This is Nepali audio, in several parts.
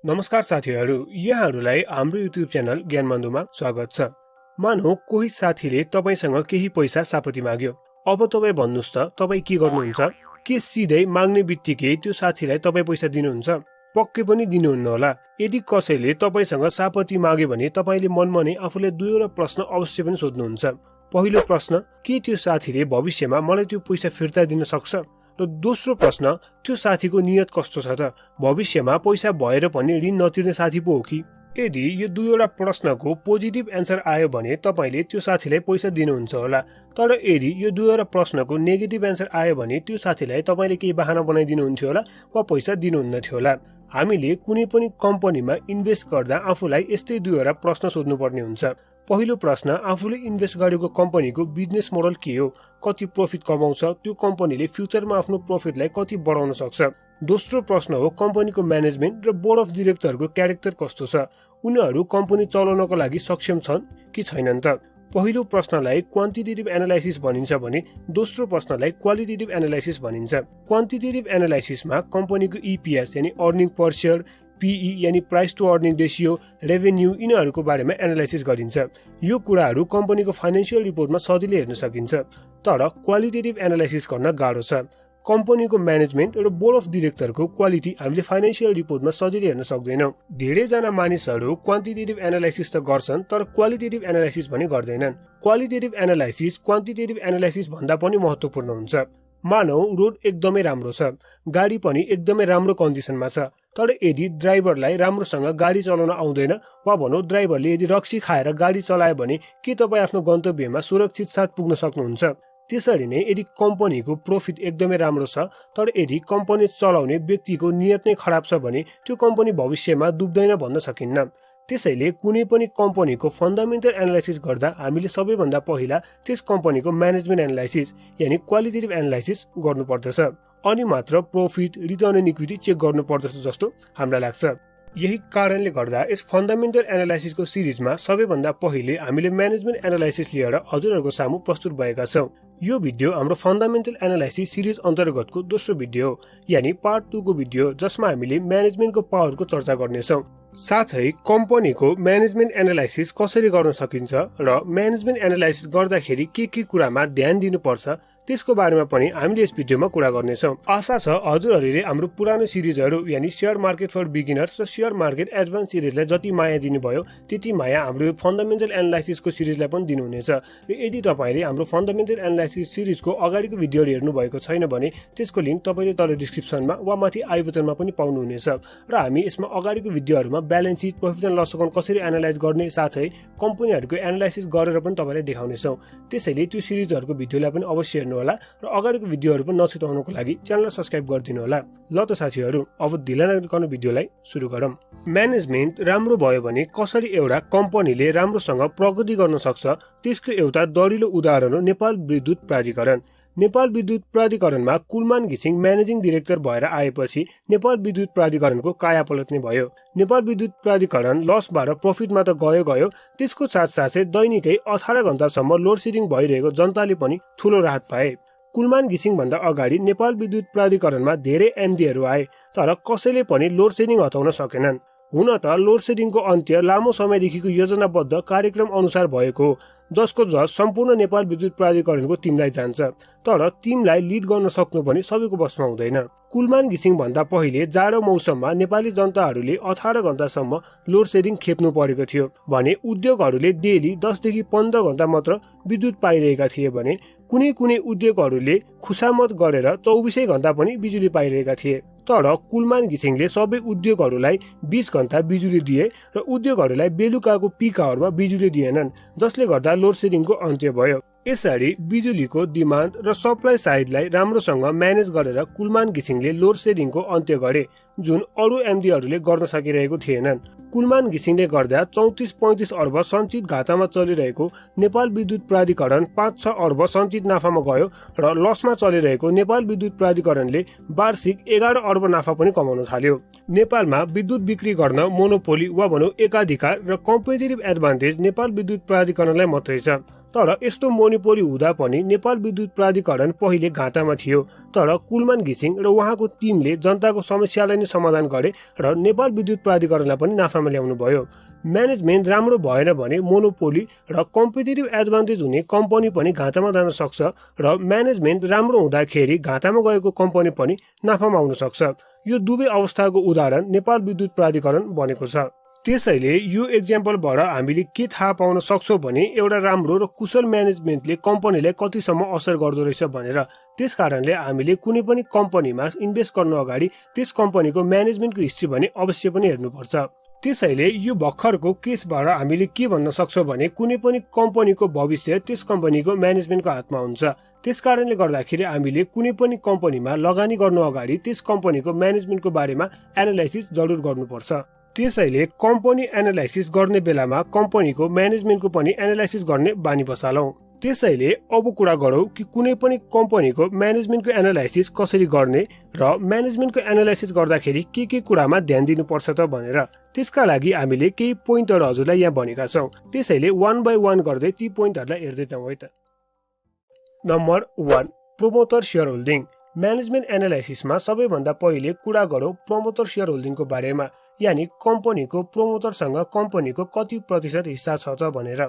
नमस्कार साथीहरू, यहाँहरूलाई हाम्रो युट्युब च्यानल ज्ञानबन्धुमा स्वागत छ। मानौ कोही साथीले तपाईसँग केही पैसा सापती माग्यो। अब तपाईँ भन्नुस् त तपाईँ के गर्नुहुन्छ? के सिधै माग्ने बित्तिकै त्यो साथीलाई तपाईँ पैसा दिनुहुन्छ? पक्कै पनि दिनुहुन्न होला। यदि कसैले तपाईसँग सापती माग्यो भने तपाईले मनमा नै आफूलाई दुईवटा प्रश्न अवश्य पनि सोध्नुहुन्छ। पहिलो प्रश्न, के त्यो साथीले भविष्यमा मलाई त्यो पैसा फिर्ता दिन सक्छ? र दोस्रो प्रश्न, त्यो साथीको नियत कस्तो छ त? भविष्यमा पैसा भएर पनि ऋण नतिर्ने साथी पो हो कि? यदि यो दुईवटा प्रश्नको पोजिटिभ एन्सर आयो भने तपाईले त्यो साथीलाई पैसा दिनुहुन्छ होला। तर यदि यो दुईवटा प्रश्नको नेगेटिभ एन्सर आयो भने त्यो साथीलाई तपाईले केही बहाना बनाइदिनुहुन्थ्यो होला वा पैसा दिनुहुन्न थियो होला। हामीले कुनै पनि कम्पनीमा इन्भेस्ट गर्दा आफूलाई यस्तै दुईवटा प्रश्न सोध्नुपर्ने हुन्छ। पहिलो प्रश्न, आफूले इन्भेस्ट गरेको कम्पनीको बिजनेस मोडल के हो? कति प्रफिट कमाउँछ? त्यो कम्पनीले फ्युचरमा आफ्नो प्रफिटलाई कति बढाउन सक्छ? दोस्रो प्रश्न हो, कम्पनीको म्यानेजमेन्ट र बोर्ड अफ डिरेक्टरको क्यारेक्टर कस्तो छ? उनीहरू कम्पनी चलाउनको लागि सक्षम छन् कि छैनन् त? पहिलो प्रश्नलाई क्वान्टिटेटिभ एनालाइसिस भनिन्छ भने दोस्रो प्रश्नलाई क्वालिटेटिभ एनालाइसिस भनिन्छ। क्वान्टिटेटिभ एनालाइसिसमा कम्पनीको EPS यानी अर्निङ पर सेयर, PE यानी price to earning ratio, revenue यिनीहरूको बारेमा एनालाइसिस गरिन्छ। यो कुराहरू कम्पनीको फाइनेन्शियल रिपोर्टमा सजिलै हेर्न सकिन्छ। तर क्वालिटेटिभ एनालाइसिस गर्न गाह्रो छ। कम्पनीको म्यानेजमेन्ट र बोर्ड अफ डिरेक्टरको क्वालिटी हामीले फाइनेन्शियल रिपोर्टमा सजिलै हेर्न सक्दैनौँ। धेरैजना मानिसहरू क्वान्टिटेटिभ एनालाइसिस त गर्छन् तर क्वालिटेटिभ एनालाइसिस पनि गर्दैनन्। क्वालिटेटिभ एनालाइसिस क्वान्टिटेटिभ एनालाइसिस भन्दा पनि महत्त्वपूर्ण हुन्छ। मानौ रोड एकदमै राम्रो छ, गाडी पनि एकदमै राम्रो कन्डिसनमा छ, तर यदि ड्राइभरलाई राम्रोसँग गाडी चलाउन आउँदैन वा भनौँ ड्राइभरले यदि रक्सी खाएर गाडी चलायो भने के तपाईँ आफ्नो गन्तव्यमा सुरक्षित साथ पुग्न सक्नुहुन्छ? त्यसरी नै यदि कम्पनीको प्रफिट एकदमै राम्रो छ तर यदि कम्पनी चलाउने व्यक्तिको नियत नै खराब छ भने त्यो कम्पनी भविष्यमा डुब्दैन भन्न सकिन्न। त्यसैले कुनै पनि कम्पनीको फन्डामेन्टल एनालाइसिस गर्दा हामीले सबैभन्दा पहिला त्यस कम्पनीको म्यानेजमेन्ट एनालाइसिस यानी क्वालिटेटिभ एनालाइसिस गर्नुपर्दछ। अनि मात्र profit, return on equity check गर्नुपर्दछ जस्तो हामीलाई लाग्छ। यही कारणले गर्दा यस फन्डामेन्टल एनालाइसिसको सिरिजमा सबैभन्दा पहिले हामीले म्यानेजमेन्ट एनालाइसिस लिएर हजुरहरूको सामु प्रस्तुत भएका छौँ। यो भिडियो हाम्रो फन्डामेन्टल एनालाइसिस सिरिज अन्तर्गतको दोस्रो भिडियो हो, यानी पार्ट 2 को भिडियो, जसमा हामीले म्यानेजमेन्टको पावरको चर्चा गर्नेछौँ। साथै कम्पनीको म्यानेजमेन्ट एनालाइसिस कसरी गर्न सकिन्छ र म्यानेजमेन्ट एनालाइसिस गर्दाखेरि के कुरामा ध्यान दिनुपर्छ त्यसको बारेमा पनि हामीले यस भिडियोमा कुरा गर्नेछौँ। आशा छ हजुरहरूले हाम्रो पुरानो सिरिजहरू यानी शेयर मार्केट फर बिगिनर्स र शेयर मार्केट एडभान्स सिरिजलाई जति माया दिनुभयो त्यति माया हाम्रो फन्डामेन्टल एनालाइसिसको सिरिजलाई पनि दिनुहुनेछ। र यदि तपाईँले हाम्रो फन्डामेन्टल एनालाइसिस सिरिजको अगाडिको भिडियोहरू हेर्नु भएको छैन भने त्यसको लिङ्क तपाईँले तल डिस्क्रिप्सनमा वा माथि आई बटनमा पनि पाउनुहुनेछ। र हामी यसमा अगाडिको भिडियोहरूमा balance sheet, profit and loss account कसरी एनालाइज गर्ने साथै कम्पनीहरूको एनालाइसिस गरेर पनि तपाईँलाई देखाउनेछौँ। त्यसैले त्यो सिरिजहरूको भिडियोलाई पनि अवश्य हेर्नु होला र अगाडिको भिडियोहरू पनि नछुटाउनको लागि च्यानललाई सब्स्क्राइब गरिदिनु होला। ल त साथीहरू, अब ढिला नगर्न भिडियोलाई सुरु गरौँ। म्यानेजमेन्ट राम्रो भयो भने कसरी एउटा कम्पनीले राम्रोसँग प्रगति गर्न सक्छ त्यसको एउटा दरिलो उदाहरण हो नेपाल विद्युत प्राधिकरण। नेपाल विद्युत प्राधिकरणमा कुलमान घिसिङ म्यानेजिङ डिरेक्टर भएर आएपछि नेपाल विद्युत प्राधिकरणको कायापलट नै भयो। नेपाल विद्युत प्राधिकरण लसबाट प्रफिटमा त गयो, त्यसको साथसाथै दैनिकै 18 घण्टासम्म लोड सेडिङ भइरहेको जनताले पनि ठूलो राहत पाए। कुलमान घिसिङ भन्दा अगाडि नेपाल विद्युत प्राधिकरणमा धेरै एमडीहरू आए तर कसैले पनि लोड सेडिङ हटाउन सकेनन्। हुन त लोड सेडिङको अन्त्य लामो समयदेखिको योजनाबद्ध कार्यक्रम अनुसार भएको हो, जसको जस सम्पूर्ण नेपाल विद्युत प्राधिकरणको टिमलाई जान्छ। तर टिमलाई लिड गर्न सक्नु पनि सबैको बसमा हुँदैन। कुलमान घिसिङ भन्दा पहिले जाडो मौसममा नेपाली जनताहरूले 18 घण्टासम्म लोड सेडिङ खेप्नु परेको थियो भने उद्योगहरूले डेली 10 देखि 15 घण्टा मात्र विद्युत पाइरहेका थिए भने कुनै उद्योगहरूले खुसामत गरेर 24 घण्टा पनि बिजुली पाइरहेका थिए। तर कुलमान घिसिङले सबै उद्योगहरूलाई 20 घण्टा बिजुली दिए र उद्योगहरूलाई बेलुकाको पिक आवरमा बिजुली दिएनन्, जसले गर्दा लोड सेडिङको अन्त्य भयो। यसरी बिजुलीको डिमान्ड र सप्लाई साइडलाई राम्रोसँग म्यानेज गरेर कुलमान घिसिङले लोड सेडिङको अन्त्य गरे, जुन अरू एमडीहरूले गर्न सकिरहेको थिएनन्। कुलमान घिसिङले गर्दा 34-35 अर्ब सञ्चित घाटामा चलिरहेको नेपाल विद्युत प्राधिकरण 5-6 अर्ब सञ्चित नाफामा गयो र लसमा चलिरहेको नेपाल विद्युत प्राधिकरणले वार्षिक 11 अर्ब नाफा पनि कमाउन थाल्यो। नेपालमा विद्युत बिक्री गर्न मोनोपोली वा भनौँ एकाधिकार र कम्पिटिटिभ एडभान्टेज नेपाल विद्युत प्राधिकरणलाई मात्रै छ। तर यस्तो मोनोपोली हुँदा पनि नेपाल विद्युत प्राधिकरण पहिले घाटामा थियो तर कुलमान घिसिङ र उहाँको टिमले जनताको समस्यालाई नै समाधान गरे र नेपाल विद्युत प्राधिकरणलाई पनि नाफामा ल्याउनु भयो। म्यानेजमेन्ट राम्रो भएन भने मोनोपोली र कम्पिटिटिभ एडभान्टेज हुने कम्पनी पनि घाटामा जान सक्छ र म्यानेजमेन्ट राम्रो हुँदाखेरि घाटामा गएको कम्पनी पनि नाफामा आउन सक्छ। यो दुवै अवस्थाको उदाहरण नेपाल विद्युत प्राधिकरण बनेको छ। त्यसैले यो एक्जाम्पलबाट हामीले के थाहा पाउन सक्छौँ भने एउटा राम्रो र कुशल म्यानेजमेन्टले कम्पनीलाई कतिसम्म असर गर्दो रहेछ भनेर। त्यसकारणले हामीले कुनै पनि कम्पनीमा इन्भेस्ट गर्नु अगाडि त्यस कम्पनीको म्यानेजमेन्टको हिस्ट्री भने अवश्य पनि हेर्नुपर्छ। त्यसैले यो भर्खरको केसबाट हामीले के भन्न सक्छौँ भने कुनै पनि कम्पनीको भविष्य त्यस कम्पनीको म्यानेजमेन्टको हातमा हुन्छ। त्यसकारणले गर्दाखेरि हामीले कुनै पनि कम्पनीमा लगानी गर्नु अगाडि त्यस कम्पनीको म्यानेजमेन्टको बारेमा एनालाइसिस जरुर गर्नुपर्छ। त्यसैले कम्पनी एनालाइसिस गर्ने बेलामा कम्पनीको म्यानेजमेन्टको पनि एनालाइसिस गर्ने बानी बसालौँ। त्यसैले अब कुरा गरौँ कि कुनै पनि कम्पनीको म्यानेजमेन्टको एनालाइसिस कसरी गर्ने र म्यानेजमेन्टको एनालाइसिस गर्दाखेरि के कुरामा ध्यान दिनुपर्छ त भनेर। त्यसका लागि हामीले केही पोइन्टहरू हजुरलाई यहाँ भनेका छौँ। त्यसैले 1 बाइ 1 गर्दै ती पोइन्टहरूलाई हेर्दै जाउँ है त। Number 1, promoter shareholding. Management एनालाइसिसमा सबैभन्दा पहिले कुरा गरौँ प्रोमोटर सेयर होल्डिङको बारेमा, यानि कम्पनीको प्रोमोटरसँग कम्पनीको कति प्रतिशत हिस्सा छ त भनेर।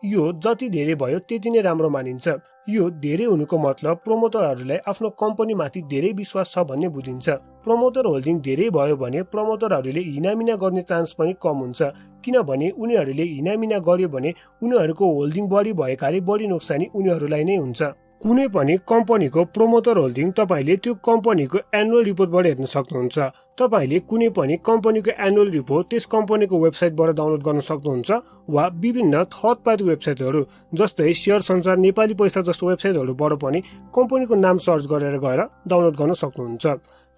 यो जति धेरै भयो त्यति नै राम्रो मानिन्छ। यो धेरै हुनुको मतलब प्रोमोटरहरूलाई आफ्नो कम्पनीमाथि धेरै विश्वास छ भन्ने बुझिन्छ। प्रोमोटर होल्डिङ धेरै भयो भने प्रमोटरहरूले हिनामिना गर्ने चान्स पनि कम हुन्छ, किनभने उनीहरूले हिनामिना गर्यो भने उनीहरूको होल्डिङ बढी भएकाले बढी नोक्सानी उनीहरूलाई नै हुन्छ। कुनै पनि कम्पनीको प्रोमोटर होल्डिङ तपाईँले त्यो कम्पनीको एनुअल रिपोर्टबाट हेर्न सक्नुहुन्छ। तपाईँले कुनै पनि कम्पनीको एनुअल रिपोर्ट त्यस कम्पनीको वेबसाइटबाट डाउनलोड गर्न सक्नुहुन्छ वा विभिन्न थर्ड पार्टी वेबसाइटहरू जस्तै शेयर संसार, नेपाली पैसा जस्तो वेबसाइटहरूबाट पनि कम्पनीको नाम सर्च गरेर गएर डाउनलोड गर्न सक्नुहुन्छ।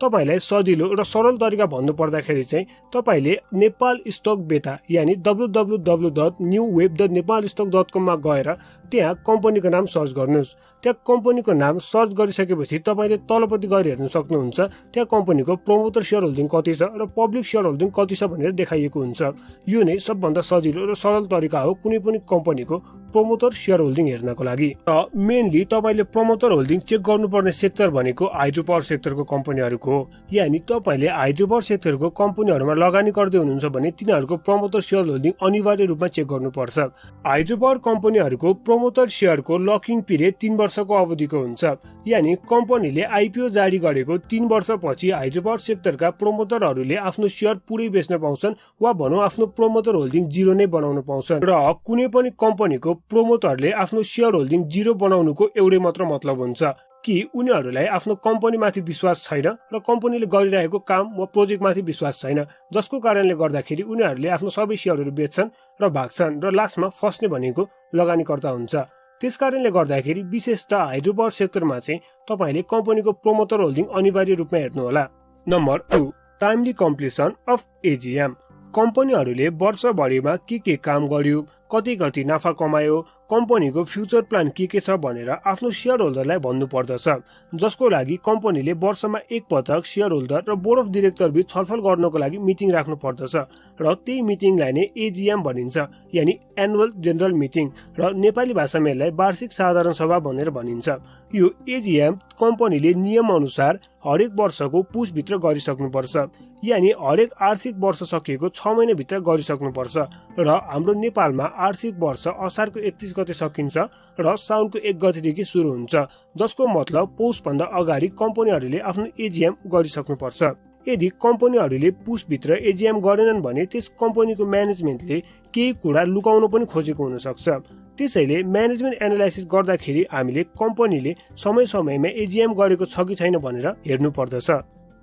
तपाईलाई सजिलो र सरल तरिका भन्नु पर्दाखेरि चाहिँ तपाईले नेपाल स्टक बेता यानी www.newweb.nepalstock.com मा गएर त्यहाँ कम्पनीको नाम सर्च गर्नुस्। त्यहाँ कम्पनीको नाम सर्च गरिसकेपछि तपाईले तलपट्टि गएर हेर्न सक्नुहुन्छ त्यहाँ कम्पनीको प्रोमोटर शेयर होल्डिङ कति छ र पब्लिक शेयर होल्डिङ कति छ भनेर देखाइएको हुन्छ। यो नै सबभन्दा सजिलो र सरल तरिका हो कुनै पनि कम्पनीको प्रोमोटर शेयर होल्डिङ हेर्नको लागि। मेनली तपाईले प्रोमोटर होल्डिङ चेक गर्नुपर्ने सेक्टर भनेको हाइड्रो पावर सेक्टरको कम्पनीहरूको हो। यानी तपाईले हाइड्रो पावर सेक्टरको कम्पनीहरूमा लगानी गर्दै हुनुहुन्छ भने तिनीहरूको प्रोमोटर शेयर होल्डिङ अनिवार्य रूपमा चेक गर्नुपर्छ। हाइड्रो पावर कम्पनीहरूको प्रोमोटर शेयरको लकिङ पिरियड 3 वर्षको अवधिको हुन्छ। यानी कम्पनीले आइपिओ जारी गरेको 3 वर्षपछि हाइड्रो पावर सेक्टरका प्रोमोटरहरूले आफ्नो शेयर पुरै बेच्न पाउँछन् वा भनौँ आफ्नो प्रोमोटर होल्डिङ जिरो नै बनाउन पाउँछन्। र कुनै पनि कम्पनीको प्रोमोटरले आफ्नो शेयर होल्डिङ जिरो बनाउनुको एउटै मात्र मतलब हुन्छ कि उनीहरूलाई आफ्नो कम्पनीमाथि विश्वास छैन र कम्पनीले गरिरहेको काम वा प्रोजेक्टमाथि विश्वास छैन, जसको कारणले गर्दाखेरि उनीहरूले आफ्नो सबै शेयरहरू बेच्छन् र भाग्छन् र लास्टमा फस्ने भनेको लगानीकर्ता हुन्छ। त्यसकारणले गर्दाखेरि विशेषतः हाइड्रो पावर सेक्टरमा चाहिँ तपाईले कम्पनीको प्रोमोटर होल्डिङ अनिवार्य रूपमा हेर्नुहोला। Number 2, timely completion of AGM. कम्पनीहरूले वर्षभरिमा के काम गर्यो, कति नाफा कमायो, कम्पनीको फ्युचर प्लान के छ भनेर आफ्नो शेयर होल्डरलाई भन्नु पर्दछ, जसको लागि कम्पनीले वर्षमा एक पटक शेयर होल्डर र बोर्ड अफ डिरेक्टर बीच छलफल गर्नको लागि मिटिङ राख्नु पर्दछ र त्यही मिटिङलाई नै एजिएम भनिन्छ, यानी एनुअल जेनरल मिटिङ र नेपाली भाषामा यसलाई वार्षिक साधारण सभा भनेर भनिन्छ। यो एजिएम कम्पनीले नियम अनुसार हरेक वर्षको पुसभित्र गरिसक्नुपर्छ, यानी हरेक आर्थिक वर्ष सकिएको 6 महिनाभित्र गरिसक्नुपर्छ र हाम्रो नेपालमा आर्थिक वर्ष असारको 31 गते सकिन्छ र साउनको 1 गतेदेखि सुरु हुन्छ, जसको मतलब पौषभन्दा अगाडि कम्पनीहरूले आफ्नो एजिएम गरिसक्नुपर्छ। यदि कम्पनीहरूले पुसभित्र एजिएम गरेनन् भने त्यस कम्पनीको म्यानेजमेन्टले केही कुरा लुकाउन पनि खोजेको हुन सक्छ। त्यसैले म्यानेजमेन्ट एनालाइसिस गर्दाखेरि हामीले कम्पनीले समयमा एजिएम गरेको छ कि छैन भनेर हेर्नु पर्दछ।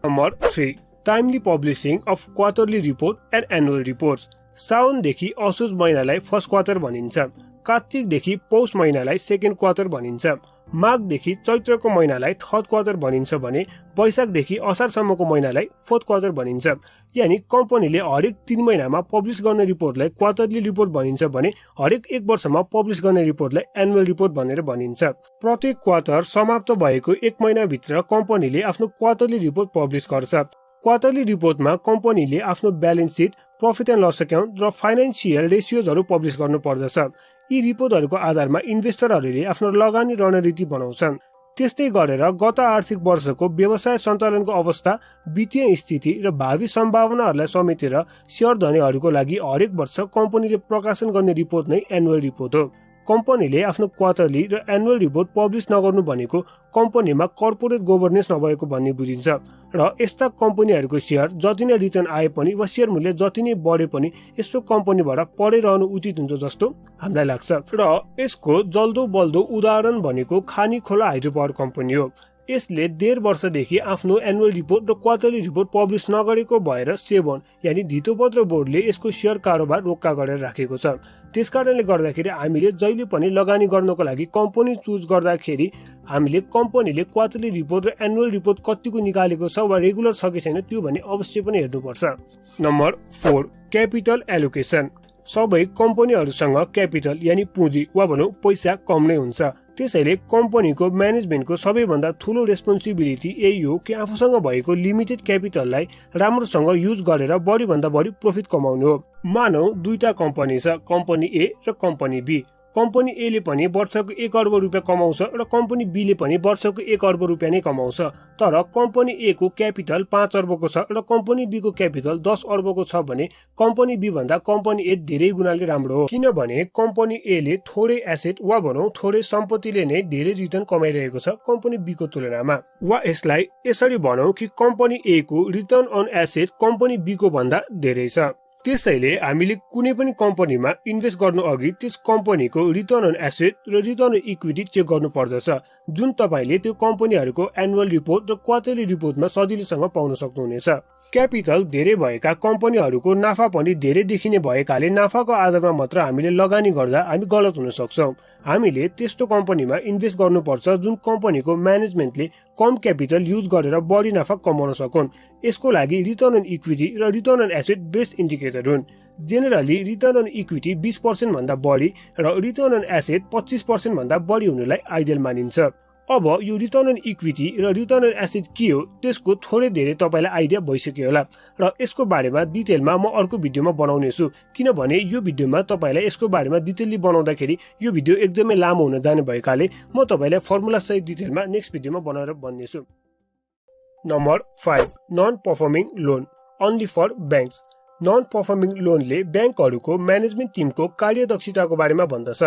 Number 3, timely publishing of quarterly report and annual reports. साउनदेखि असोज महिनालाई फर्स्ट क्वार्टर भनिन्छ, कार्तिकदेखि पौष महिनालाई सेकेन्ड क्वार्टर भनिन्छ, माघदेखि चैत्रको महिनालाई थर्ड क्वार्टर भनिन्छ भने वैशाखदेखि असारसम्मको महिनालाई फोर्थ क्वार्टर भनिन्छ। यानी कम्पनीले हरेक 3 महिनामा पब्लिस गर्ने रिपोर्टलाई क्वार्टरली रिपोर्ट भनिन्छ भने हरेक 1 वर्षमा पब्लिस गर्ने रिपोर्टलाई एनुअल रिपोर्ट भनेर भनिन्छ। प्रत्येक क्वार्टर समाप्त भएको 1 महिनाभित्र कम्पनीले आफ्नो क्वार्टरली रिपोर्ट पब्लिस गर्छ। क्वार्टरली रिपोर्टमा कम्पनीले आफ्नो balance sheet, profit and loss account र फाइनेन्सियल रेसियोजहरू पब्लिस गर्नु पर्दछ। यी रिपोर्टहरूको आधारमा इन्भेस्टरहरूले आफ्नो लगानी रणनीति बनाउँछन्। त्यस्तै गरेर गत आर्थिक वर्षको व्यवसाय सञ्चालनको अवस्था, वित्तीय स्थिति र भावी सम्भावनाहरूलाई समेटेर शेयर धनीहरूको लागि हरेक वर्ष कम्पनीले प्रकाशन गर्ने रिपोर्ट नै एनुअल रिपोर्ट हो। कम्पनीले आफ्नो क्वार्टरली र एनुअल रिपोर्ट पब्लिस नगर्नु भनेको कम्पनीमा कर्पोरेट गभर्नेन्स नभएको भन्ने बुझिन्छ र यस्ता कम्पनीहरूको शेयर जति नै रिटर्न आए पनि वा शेयर मूल्य जति नै बढे पनि यस्तो कम्पनीबाट पढे रहनु उचित हुन्छ जस्तो हामीलाई लाग्छ। र यसको जल्दो बल्दो उदाहरण भनेको खानी खोला हाइड्रो पावर कम्पनी हो। यसले 1.5 वर्षदेखि आफ्नो एनुअल रिपोर्ट र क्वार्टरली रिपोर्ट पब्लिस नगरेको भएर सेबन यानि धितोपत्र बोर्डले यसको शेयर कारोबार रोक्का गरेर राखेको छ। त्यसकारणले गर्दाखेरि हामीले जहिले पनि लगानी गर्नको लागि कम्पनी चुज गर्दाखेरि हामीले कम्पनीले क्वार्टरली रिपोर्ट र एनुअल रिपोर्ट कतिको निकालेको छ वा रेगुलर छ कि छैन त्यो भने अवश्य पनि हेर्नुपर्छ। Number 4, capital allocation. सबै कम्पनीहरूसँग क्यापिटल यानि पुँजी वा भनौँ पैसा कम नै हुन्छ। त्यसैले कम्पनीको म्यानेजमेन्टको सबैभन्दा ठुलो रेस्पोन्सिबिलिटी यही हो कि आफूसँग भएको लिमिटेड क्यापिटललाई राम्रोसँग युज गरेर बढीभन्दा बढी प्रफिट कमाउनु हो। मानौ दुईटा कम्पनी छ, कम्पनी ए र कम्पनी बी। कम्पनी ए ले पनि वर्षको 1 अर्ब रुपियाँ कमाउँछ र कम्पनी बी ले पनि वर्षको 1 अर्ब रुपियाँ नै कमाउँछ। तर कम्पनी ए को क्यापिटल 5 अर्बको छ र कम्पनी बी को क्यापिटल 10 अर्बको छ भने कम्पनी बी भन्दा कम्पनी ए धेरै गुणाले राम्रो हो। किनभने कम्पनी ए ले थोरै एसेट वा भनौँ थोरै सम्पत्तिले नै धेरै रिटर्न कमाइरहेको छ कम्पनी बी को तुलनामा। वा यसलाई यसरी भनौँ कि कम्पनी ए को return on asset company B को भन्दा धेरै छ। त्यसैले हामीले कुनै पनि कम्पनीमा इन्भेस्ट गर्नु अघि त्यस कम्पनीको रिटर्न अन एसेट र रिटर्न अन इक्विटी चेक गर्नु पर्दछ, जुन तपाईले त्यो कम्पनीहरूको एनुअल रिपोर्ट र क्वार्टरली रिपोर्टमा सजिलैसँग पाउन सक्नुहुनेछ। क्यापिटल धेरै भएका कम्पनीहरूको नाफा पनि धेरै देखिने भएकाले नाफाको आधारमा मात्र हामीले लगानी गर्दा हामी गलत हुन सक्छौँ। हामीले त्यस्तो कम्पनीमा इन्भेस्ट गर्नुपर्छ जुन कम्पनीको म्यानेजमेन्टले कम क्यापिटल युज गरेर बढी नाफा कमाउन सकुन्। यसको लागि रिटर्न अन इक्विटी र return on asset best indicator हुन्। जेनरली रिटर्न अन इक्विटी 20% भन्दा बढी र रिटर्न अन एसेट 25% भन्दा बढी हुनुलाई आइडियल मानिन्छ। अब यो रिटर्न अन इक्विटी र रिटर्न अन एसेट के हो त्यसको थोरै धेरै तपाईलाई आइडिया भइसक्यो होला र यसको बारेमा डिटेलमा म अर्को भिडियोमा बनाउने छु, किनभने यो भिडियोमा तपाईलाई यसको बारेमा डिटेलली बनाउँदाखेरि यो भिडियो एकदमै लामो हुन जाने भएकाले म तपाईलाई फर्मुला सहित डिटेलमा नेक्स्ट भिडियोमा बनाएर भन्नेछु। Number 5, non performing loan only for banks. Non performing लोनले ब्याङ्कहरूको म्यानेजमेन्ट टिमको कार्यदक्षताको बारेमा भन्दछ।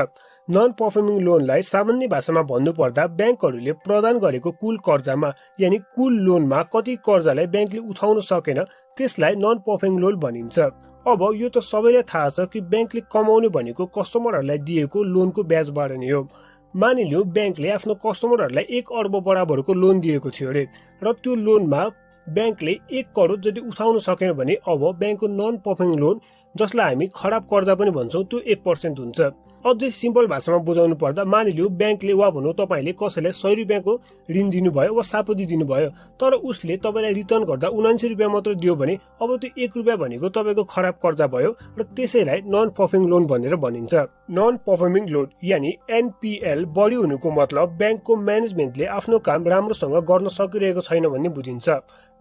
नन परफर्मिङ लोनलाई सामान्य भाषामा भन्नुपर्दा ब्याङ्कहरूले प्रदान गरेको कुल कर्जामा यानि कुल लोनमा कति कर्जालाई ब्याङ्कले उठाउन सकेन त्यसलाई नन परफर्मिङ लोन भनिन्छ। अब यो त सबैलाई थाहा छ कि ब्याङ्कले कमाउने भनेको कस्टमरहरूलाई दिएको लोनको ब्याजबाट नै हो। मानिलियो ब्याङ्कले आफ्नो कस्टमरहरूलाई 1 अर्ब बराबरको लोन दिएको थियो अरे र त्यो लोनमा ब्याङ्कले 1 करोड जति उठाउन सकेन भने अब ब्याङ्कको नन परफर्मिङ लोन जसलाई हामी खराब कर्जा पनि भन्छौँ त्यो 1% हुन्छ। अझै सिम्पल भाषामा बुझाउनु पर्दा मानिलियो ब्याङ्कले वा भनौँ तपाईले कसैलाई 100 रुपियाँको ऋण दिनुभयो वा सापत्ती दिनुभयो तर उसले तपाईलाई रिटर्न गर्दा 79 रुपियाँ मात्र दियो भने अब त्यो 1 रुपियाँ भनेको तपाईको खराब कर्जा भयो र त्यसैलाई नन परफर्मिङ लोन भनेर भनिन्छ। नन परफर्मिङ लोन यानि एनपीएल बढी हुनुको मतलब ब्याङ्कको म्यानेजमेन्टले आफ्नो काम राम्रोसँग गर्न सकिरहेको छैन भन्ने बुझिन्छ।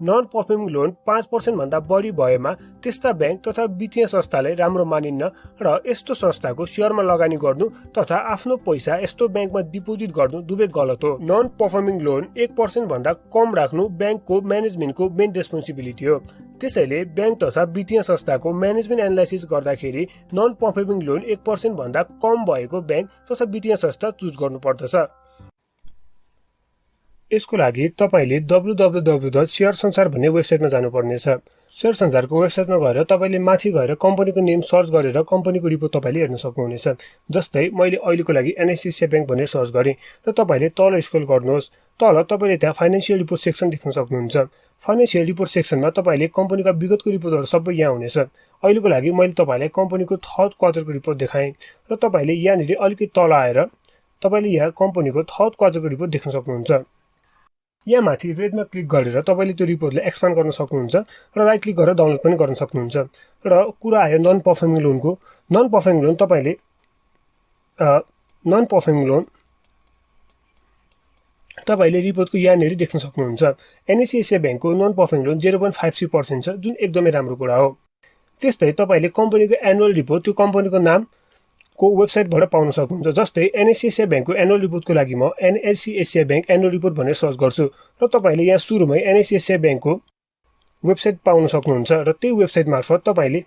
नन परफर्मिङ लोन 5% भन्दा बढी भएमा त्यस्ता ब्याङ्क तथा वित्तीय संस्थालाई राम्रो मानिन्न र यस्तो संस्थाको शेयरमा लगानी गर्नु तथा आफ्नो पैसा यस्तो ब्याङ्कमा डिपोजिट गर्नु दुवै गलत हो। नन परफर्मिङ लोन 1% भन्दा कम राख्नु ब्याङ्कको म्यानेजमेन्टको मेन रेस्पोन्सिबिलिटी हो। त्यसैले ब्याङ्क तथा वित्तीय संस्थाको म्यानेजमेन्ट एनालाइसिस गर्दाखेरि नन परफर्मिङ लोन 1% भन्दा कम भएको ब्याङ्क तथा वित्तीय संस्था चुज गर्नुपर्दछ। यसको लागि तपाईले www.शेयरसंसार भन्ने वेबसाइटमा जानुपर्नेछ। शेयर संसारको वेबसाइटमा गएर तपाईले माथि गएर कम्पनीको नेम सर्च गरेर कम्पनीको रिपोर्ट तपाईले हेर्न सक्नुहुनेछ। जस्तै मैले अहिलेको लागि एनएससी ब्याङ्क भनेर सर्च गरेँ र तपाईले तल स्क्रोल गर्नुहोस्। तल तपाईले त्यहाँ फाइनान्शियल रिपोर्ट सेक्सन देख्न सक्नुहुन्छ। फाइनान्शियल रिपोर्ट सेक्सनमा तपाईले कम्पनीका विगतको रिपोर्टहरू सबै यहाँ हुनेछ। अहिलेको लागि मैले तपाईलाई कम्पनीको थर्ड क्वार्टरको रिपोर्ट देखाएँ र तपाईले यहाँनिर अलिकति तल आएर तपाईले यहाँ कम्पनीको थर्ड क्वार्टरको रिपोर्ट देख्न सक्नुहुन्छ। यहाँ माथि रेडमा क्लिक गरेर तपाईले त्यो रिपोर्टलाई एक्सपान्ड गर्न सक्नुहुन्छ र राइट क्लिक गरेर डाउनलोड पनि गर्न सक्नुहुन्छ। र कुरा आयो नन परफर्मिङ लोनको। नन परफर्मिङ लोन तपाईले नन परफर्मिङ लोन तपाईले रिपोर्टको यहाँनिर देख्न सक्नुहुन्छ। एनएससी ब्याङ्कको नन परफर्मिङ लोन 0.53% छ जुन एकदमै राम्रो कुरा हो। त्यस्तै तपाईले कम्पनीको एनुअल रिपोर्ट त्यो कम्पनीको नाम को वेबसाइटबाट पाउन सक्नुहुन्छ। जस्तै एनएससी एसिया ब्याङ्कको एनुअल रिपोर्टको लागि म NSC Asia bank annual report भनेर सर्च गर्छु र तपाईले यहाँ सुरुमै एनएससी एसिया ब्याङ्कको वेबसाइट पाउन सक्नुहुन्छ र त्यही वेबसाइट मार्फत तपाईले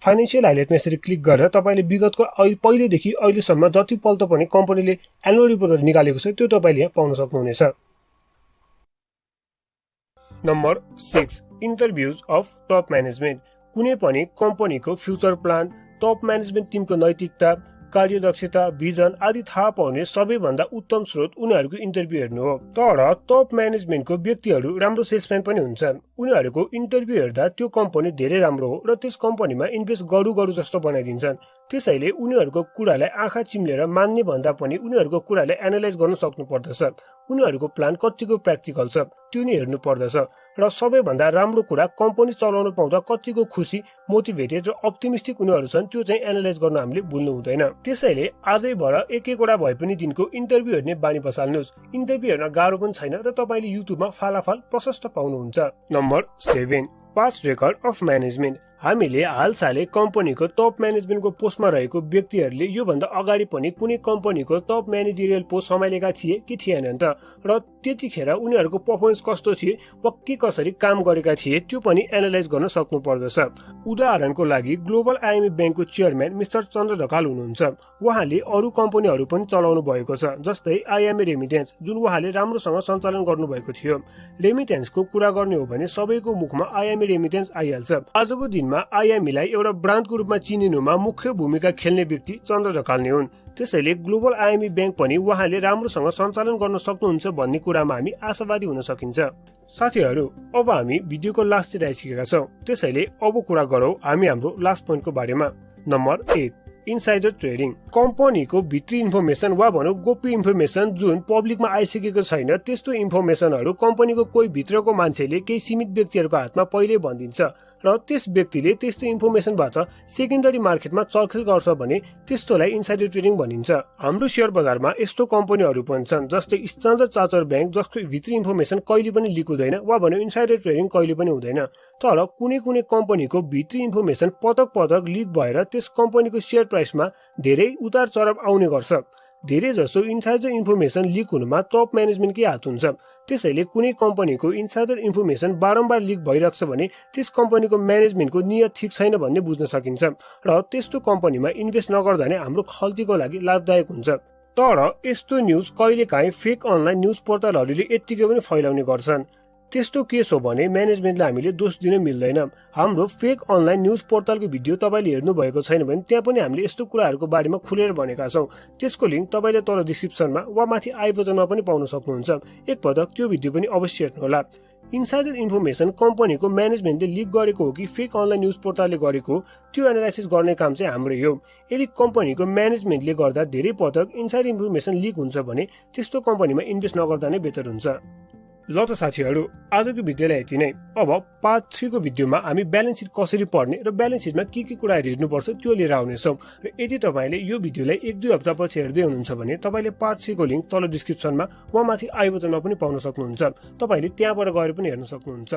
फाइनान्शियल हाइलाइटमा यसरी क्लिक गरेर तपाईले विगतको पहिलेदेखि अहिलेसम्म जति पल्ट पनि कम्पनीले एनुअल रिपोर्टहरू निकालेको छ त्यो तपाईले यहाँ पाउन सक्नुहुनेछ। Number 6 interviews of top management. कुनै पनि कम्पनीको फ्युचर प्लान, टप म्यानेजमेन्ट टिमको नैतिकता, कार्यदक्षता, भिजन आदि थाहा पाउने सबैभन्दा उत्तम स्रोत उनीहरूको इन्टरभ्यु हेर्नु हो। तर टप म्यानेजमेन्टको व्यक्तिहरू राम्रो सेल्सम्यान पनि हुन्छन्। उनीहरूको इन्टरभ्यु हेर्दा त्यो कम्पनी धेरै राम्रो हो र त्यस कम्पनीमा इन्भेस्ट गरौँ जस्तो बनाइदिन्छन्। त्यसैले उनीहरूको कुरालाई आँखा चिम्लेर मान्ने भन्दा पनि उनीहरूको कुरालाई एनालाइज गर्न सक्नु पर्दछ। उनीहरूको प्लान कतिको प्र्याक्टिकल छ त्यो नि हेर्नु पर्दछ र सबैभन्दा राम्रो कुरा कम्पनी चलाउन पाउँदा कतिको खुसी, मोटिभेटेड र अप्टिमिस्टिक उनीहरू छन् त्यो चाहिँ एनालाइज गर्न हामीले भुल्नु हुँदैन। त्यसैले आजैबाट एक-एकवटा भए पनि दिनको इन्टरभ्यु हेर्ने बानी बसाल्नुहोस्। इन्टरभ्यु हेर्न गाह्रो पनि छैन र तपाईले युट्युबमा फालाफाल प्रशस्त पाउनुहुन्छ। Number 7 past record of management. हामीले हालसालै कम्पनीको टप म्यानेजमेन्टको पोस्टमा रहेको व्यक्तिहरूले योभन्दा अगाडि पनि कुनै कम्पनीको टप म्यानेजरियल पोस्ट सम्हालेका थिए कि थिएनन् त र त्यतिखेर उनीहरूको पर्फर्मेन्स कस्तो थिए वा के कसरी काम गरेका थिए त्यो पनि एनालाइज गर्न सक्नु पर्दछ। उदाहरणको लागि ग्लोबल आइएमए ब्याङ्कको चेयरम्यान मिस्टर चन्द्र ढकाल हुनुहुन्छ। उहाँले अरू कम्पनीहरू पनि चलाउनु भएको छ, जस्तै आइएमए रेमिटेन्स जुन उहाँले राम्रोसँग सञ्चालन गर्नुभएको थियो। रेमिटेन्सको कुरा गर्ने हो भने सबैको मुखमा आइएमए रेमिटेन्स आइहाल्छ। आजको दिनमा आइएमएलाई एउटा ब्रान्डको रूपमा चिनिनुमा मुख्य भूमिका खेल्ने व्यक्ति चन्द्र ढकाल नै हुन्। त्यसैले ग्लोबल आइएमए ब्याङ्क पनि उहाँले राम्रोसँग सञ्चालन गर्न सक्नुहुन्छ भन्ने कुरामा हामी आशावादी हुन सकिन्छ। साथीहरू, अब हामी भिडियोको लास्टतिर आइसकेका छौँ, त्यसैले अब कुरा गरौँ हामी हाम्रो लास्ट पोइन्टको बारेमा। Number 8 insider trading. कम्पनीको भित्री इन्फर्मेसन वा भनौँ गोप्य इन्फर्मेसन जुन पब्लिकमा आइसकेको छैन त्यस्तो इन्फर्मेसनहरू कम्पनीको कोही भित्रको मान्छेले केही सीमित व्यक्तिहरूको हातमा पहिल्यै भनिदिन्छ र त्यस व्यक्तिले त्यस्तो इन्फर्मेसनबाट सेकेन्डरी मार्केटमा चलखेल गर्छ भने त्यस्तोलाई इनसाइडर ट्रेडिङ भनिन्छ। हाम्रो शेयर बजारमा यस्तो कम्पनीहरू पनि छन् जस्तै स्ट्यान्डर्ड चार्टर्ड ब्याङ्क जसको भित्री इन्फर्मेसन कहिले पनि लिक हुँदैन वा भनौँ इनसाइडर ट्रेडिङ कहिले पनि हुँदैन। तर कुनै कुनै कम्पनीको भित्री इन्फर्मेसन पटक पटक लिक भएर त्यस कम्पनीको शेयर प्राइसमा धेरै उतार चढाव आउने गर्छ। धेरै जसो इनसाइडर इन्फर्मेसन लिक हुनुमा टप म्यानेजमेन्टकै हात हुन्छ। त्यसैले कुनै कम्पनीको इनसाइडर इन्फर्मेसन बारम्बार लिक भइरहेको छ भने त्यस कम्पनीको म्यानेजमेन्टको नियत ठिक छैन भन्ने बुझ्न सकिन्छ र त्यस्तो कम्पनीमा इन्भेस्ट नगर्दा नै हाम्रो खल्तीको लागि लाभदायक हुन्छ। तर यस्तो न्युज कहिलेकाहीँ फेक अनलाइन न्युज पोर्टलहरूले यत्तिकै पनि फैलाउने गर्छन्। त्यस्तो केस हो भने म्यानेजमेन्टलाई हामीले दोष दिन मिल्दैन। हाम्रो फेक अनलाइन न्युज पोर्टलको भिडियो तपाईले हेर्नु भएको छैन भने त्यहाँ पनि हामीले यस्तो कुराहरूको बारेमा खुलेर भनेका छौँ। त्यसको लिङ्क तपाईले तल डिस्क्रिप्सनमा वा माथि आई बटनमा पनि पाउन सक्नुहुन्छ। एकपटक त्यो भिडियो पनि अवश्य हेर्नुहोला। इनसाइडर इन्फर्मेसन कम्पनीको म्यानेजमेन्टले लिक गरेको हो कि फेक अनलाइन न्युज पोर्टलले गरेको त्यो एनालाइसिस गर्ने काम चाहिँ हाम्रै हो। यदि कम्पनीको म्यानेजमेन्टले गर्दा धेरै पटक इनसाइडर इन्फर्मेसन लिक हुन्छ भने त्यस्तो कम्पनीमा इन्भेस्ट नगर्दा नै बेटर हुन्छ। ल त साथीहरू, आजको भिडियोलाई यति नै। अब पार्ट 3 को भिडियोमा हामी ब्यालेन्स सिट कसरी पढ्ने र ब्यालेन्स सिटमा के कुराहरू हेर्नुपर्छ त्यो लिएर आउनेछौँ। र यदि तपाईँले यो भिडियोलाई 1-2 हप्ता पछि हेर्दै हुनुहुन्छ भने तपाईँले पार्ट 3 को लिङ्क तल डिस्क्रिप्सनमा वा माथि आई बटनमा पनि पाउन सक्नुहुन्छ। तपाईँले त्यहाँबाट गएर पनि हेर्न सक्नुहुन्छ।